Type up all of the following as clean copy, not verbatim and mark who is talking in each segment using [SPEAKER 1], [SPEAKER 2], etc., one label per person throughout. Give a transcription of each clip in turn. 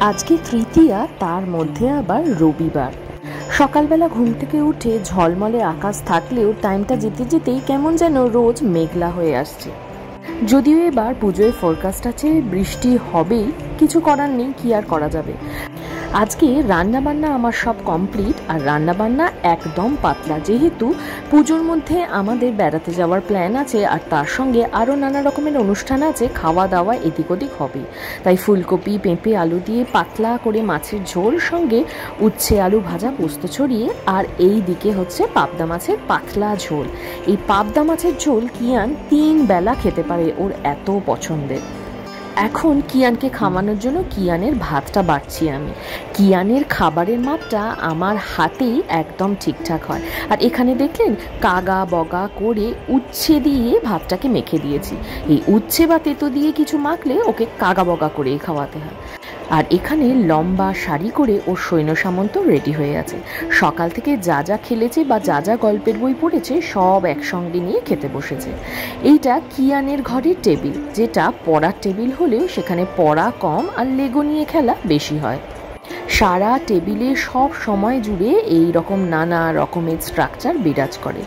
[SPEAKER 1] আজকে তৃতীয়া, তার মধ্যে আবার রবিবার। সকালবেলা ঘুম থেকে উঠে ঝলমলে আকাশ থাকলেও টাইমটা যেতে যেতেই কেমন যেন রোজ মেঘলা হয়ে আসছে। যদিও এবার পুজোয় ফোরকাস্ট আছে বৃষ্টি হবেই, কিছু করার নেই, কি আর করা যাবে। আজকে রান্নাবান্না আমার সব কমপ্লিট, আর রান্নাবান্না একদম পাতলা, যেহেতু পুজোর মধ্যে আমাদের বেড়াতে যাওয়ার প্ল্যান আছে আর তার সঙ্গে আরও নানা রকমের অনুষ্ঠান আছে, খাওয়া দাওয়া এদিক ওদিক হবে। তাই ফুলকপি পেঁপে আলু দিয়ে পাতলা করে মাছের ঝোল, সঙ্গে উচ্ছে আলু ভাজা পোস্ত ছড়িয়ে, আর এই দিকে হচ্ছে পাবদা মাছের পাতলা ঝোল। এই পাবদা মাছের ঝোল কিয়ান 3 বেলা খেতে পারে, ওর এত পছন্দের। এখন কিয়ানকে খাওয়ানোর জন্য কিয়ানের ভাতটা বাড়ছি আমি। কিয়ানের খাবারের মাপটা আমার হাতেই একদম ঠিকঠাক হয়। আর এখানে দেখলেন কাগা বগা করে উচ্ছে দিয়ে ভাতটাকে মেখে দিয়েছি। এই উচ্ছে বা তেতো দিয়ে কিছু মাখলে ওকে কাগা বগা করেই খাওয়াতে হয়। আর এখানে লম্বা শাড়ি করে ওর সৈন্য সামন্ত রেডি হয়ে আছে। সকাল থেকে যা যা খেলেছে বা যা যা গল্পের বই পড়েছে সব একসঙ্গে নিয়ে খেতে বসেছে। এইটা কিয়ানের ঘরের টেবিল, যেটা পড়ার টেবিল হলেও সেখানে পড়া কম আর লেগো নিয়ে খেলা বেশি হয়। সারা টেবিলে সব সময় জুড়ে এই রকম নানা রকমের স্ট্রাকচার বিরাজ করে।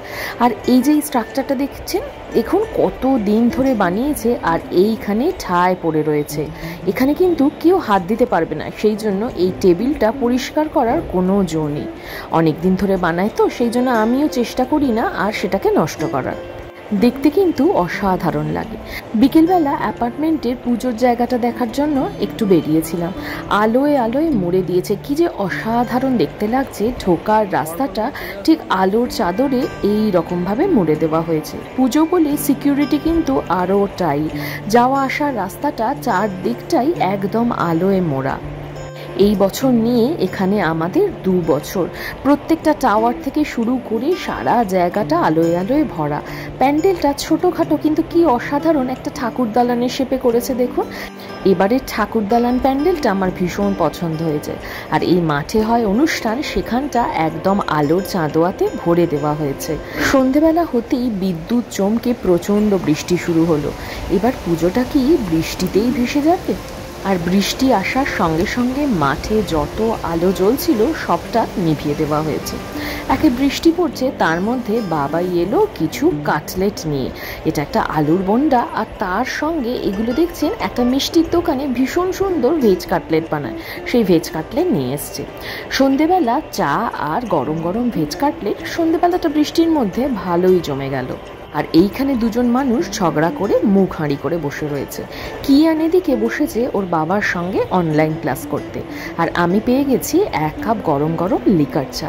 [SPEAKER 1] আর এই যে স্ট্রাকচারটা দেখছেন, দেখুন কত দিন ধরে বানিয়েছে, আর এইখানে ঠায় পড়ে রয়েছে। এখানে কিন্তু কেউ হাত দিতে পারবে না, সেই জন্য এই টেবিলটা পরিষ্কার করার কোনো জো নেই। অনেক দিন ধরে বানায় তো, সেই জন্য আমিও চেষ্টা করি না আর সেটাকে নষ্ট করার। দেখতে কিন্তু অসাধারণ লাগে। বিকেলবেলা অ্যাপার্টমেন্টের পুজোর জায়গাটা দেখার জন্য একটু বেরিয়েছিলাম। আলোয় আলোয় মুড়ে দিয়েছে, কি যে অসাধারণ দেখতে লাগছে। ঢোকার রাস্তাটা ঠিক আলোর চাদরে এই রকমভাবে মুড়ে দেওয়া হয়েছে। পুজো বলে সিকিউরিটি কিন্তু আরও টাইট, যাওয়া আসার রাস্তাটা চারদিকটাই একদম আলোয় মোড়া। এই বছর নিয়ে এখানে আমাদের 2 বছর। প্রত্যেকটা টাওয়ার থেকে শুরু করে সারা জায়গাটা আলোয় আলোয় ভরা। প্যান্ডেলটা ছোটোখাটো কিন্তু কি অসাধারণ একটা ঠাকুর দালানের শেপে করেছে দেখুন। এবারের ঠাকুর দালান প্যান্ডেলটা আমার ভীষণ পছন্দ হয়েছে। আর এই মাঠে হয় অনুষ্ঠান, সেখানটা একদম আলোর চাঁদোয়াতে ভরে দেওয়া হয়েছে। সন্ধেবেলা হতেই বিদ্যুৎ চমকে প্রচণ্ড বৃষ্টি শুরু হলো। এবার পুজোটা কি বৃষ্টিতেই ভেসে যাবে? আর বৃষ্টি আসার সঙ্গে সঙ্গে মাঠে যত আলো জ্বলছিল সবটা নিভিয়ে দেওয়া হয়েছে। একে বৃষ্টি পড়ছে, তার মধ্যে বাবাই এলো কিছু কাটলেট নিয়ে। এটা একটা আলুর বন্ডা, আর তার সঙ্গে এগুলো দেখছেন একটা মিষ্টির দোকানে ভীষণ সুন্দর ভেজ কাটলেট বানায়, সেই ভেজ কাটলেট নিয়ে এসছে। সন্ধেবেলা চা আর গরম গরম ভেজ কাটলেট, সন্ধেবেলাটা বৃষ্টির মধ্যে ভালোই জমে গেল। আর এইখানে দুজন মানুষ ঝগড়া করে মুখ হাঁড়ি করে বসে রয়েছে। কিয়ান এদিকে বসেছে ওর বাবার সঙ্গে অনলাইন ক্লাস করতে, আর আমি পেয়ে গেছি 1 কাপ গরম গরম লিকার চা।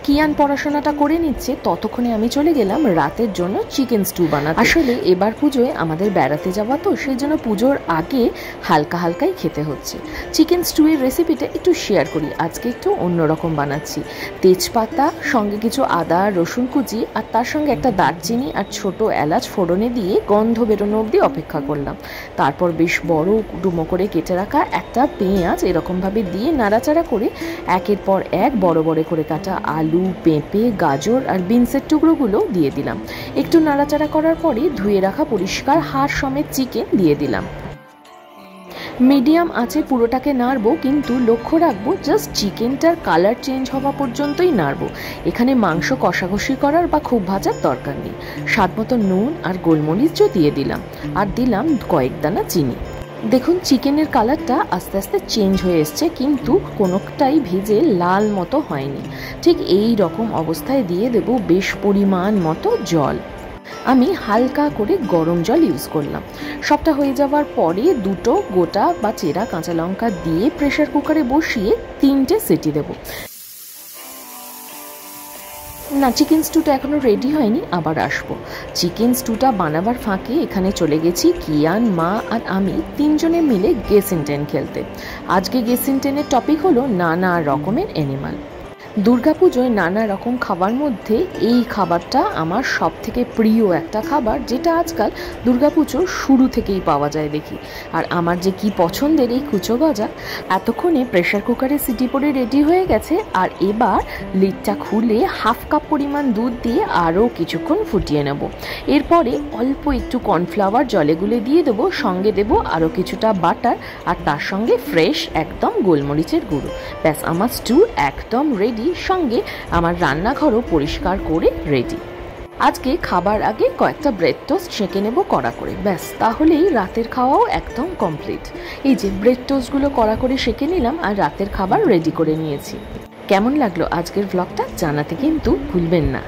[SPEAKER 1] কিয়ান পড়াশোনাটা করে নিচ্ছে, ততক্ষণে আমি চলে গেলাম রাতের জন্য চিকেন স্টু বানাতে। আসলে এবার পুজোয় আমাদের বেড়াতে যাওয়া তো, সেই জন্য পুজোর আগে হালকা হালকাই খেতে হচ্ছে। চিকেন স্টুয়ের রেসিপিটা একটু শেয়ার করি, আজকে একটু অন্যরকম বানাচ্ছি। তেজপাতা, সঙ্গে কিছু আদা রসুন কুচি, আর তার সঙ্গে একটা দারচিনি আর ছোট এলাচ ফোড়নে দিয়ে গন্ধ বেরোনো অবধি অপেক্ষা করলাম। তারপর বেশ বড় ডুমো করে কেটে রাখা একটা পেঁয়াজ এরকমভাবে দিয়ে নাড়াচাড়া করে একের পর এক বড় বড় করে কাটা আলু, পেঁপে, গাজর আর বিনসের টুকরোগুলো দিয়ে দিলাম। একটু নাড়াচাড়া করার পরে ধুয়ে রাখা পরিষ্কার হাড় সমেত চিকেন দিয়ে দিলাম। মিডিয়াম আঁচে পুরোটাকে নাড়বো, কিন্তু লক্ষ্য রাখবো জাস্ট চিকেনটার কালার চেঞ্জ হওয়া পর্যন্তই নাড়বো। এখানে মাংস কষাকষি করার বা খুব ভাজার দরকার নেই। স্বাদ মতো নুন আর গোলমরিচও দিয়ে দিলাম, আর দিলাম কয়েক দানা চিনি। দেখুন চিকেনের কালারটা আস্তে আস্তে চেঞ্জ হয়ে এসছে, কিন্তু কোনোটাই ভেজে লাল মতো হয়নি। ঠিক এই রকম অবস্থায় দিয়ে দেব বেশ পরিমাণ মতো জল। আমি হালকা করে গরম জল ইউজ করলাম। সবটা হয়ে যাওয়ার পরে 2টো গোটা বা চেরা কাঁচা লঙ্কা দিয়ে প্রেসার কুকারে বসিয়ে 3টে সিটি দেব। না, চিকেন স্টুটা এখনো রেডি হয়নি, আবার আসবো। চিকেন স্টুটা বানাবার ফাঁকে এখানে চলে গেছি কিয়ান, মা আর আমি 3 জনে মিলে গেস ইন 10 খেলতে। আজকে গেস ইন 10-এর টপিক হলো নানা রকমের অ্যানিমাল। দুর্গাপুজোয় নানা রকম খাবার মধ্যে এই খাবারটা আমার সব থেকে প্রিয় একটা খাবার, যেটা আজকাল দুর্গাপুজোর শুরু থেকেই পাওয়া যায় দেখি। আর আমার যে কি পছন্দের এই কুচো গজা। এতক্ষণে প্রেশার কুকারে সিটি পড়ে রেডি হয়ে গেছে। আর এবার লিডটা খুলে হাফ কাপ পরিমাণ দুধ দিয়ে আরও কিছুক্ষণ ফুটিয়ে নেব। এরপরে অল্প একটু কর্নফ্লাওয়ার জলে গুলে দিয়ে দেবো, সঙ্গে দেবো আরও কিছুটা বাটার, আর তার সঙ্গে ফ্রেশ একদম গোলমরিচের গুঁড়ো। ব্যাস, আমার স্টু একদম রেডি, সঙ্গে আমার রান্নাঘরও পরিষ্কার করে রেডি। আজকে খাবার আগে কয়েকটা ব্রেড টোস্ট সেঁকে নেব কড়া করে, ব্যাস তাহলেই রাতের খাওয়াও একদম কমপ্লিট। এই যে ব্রেড টোস্টগুলো কড়া করে সেঁকে নিলাম আর রাতের খাবার রেডি করে নিয়েছি। কেমন লাগলো আজকের ব্লগটা জানাতে কিন্তু ভুলবেন না।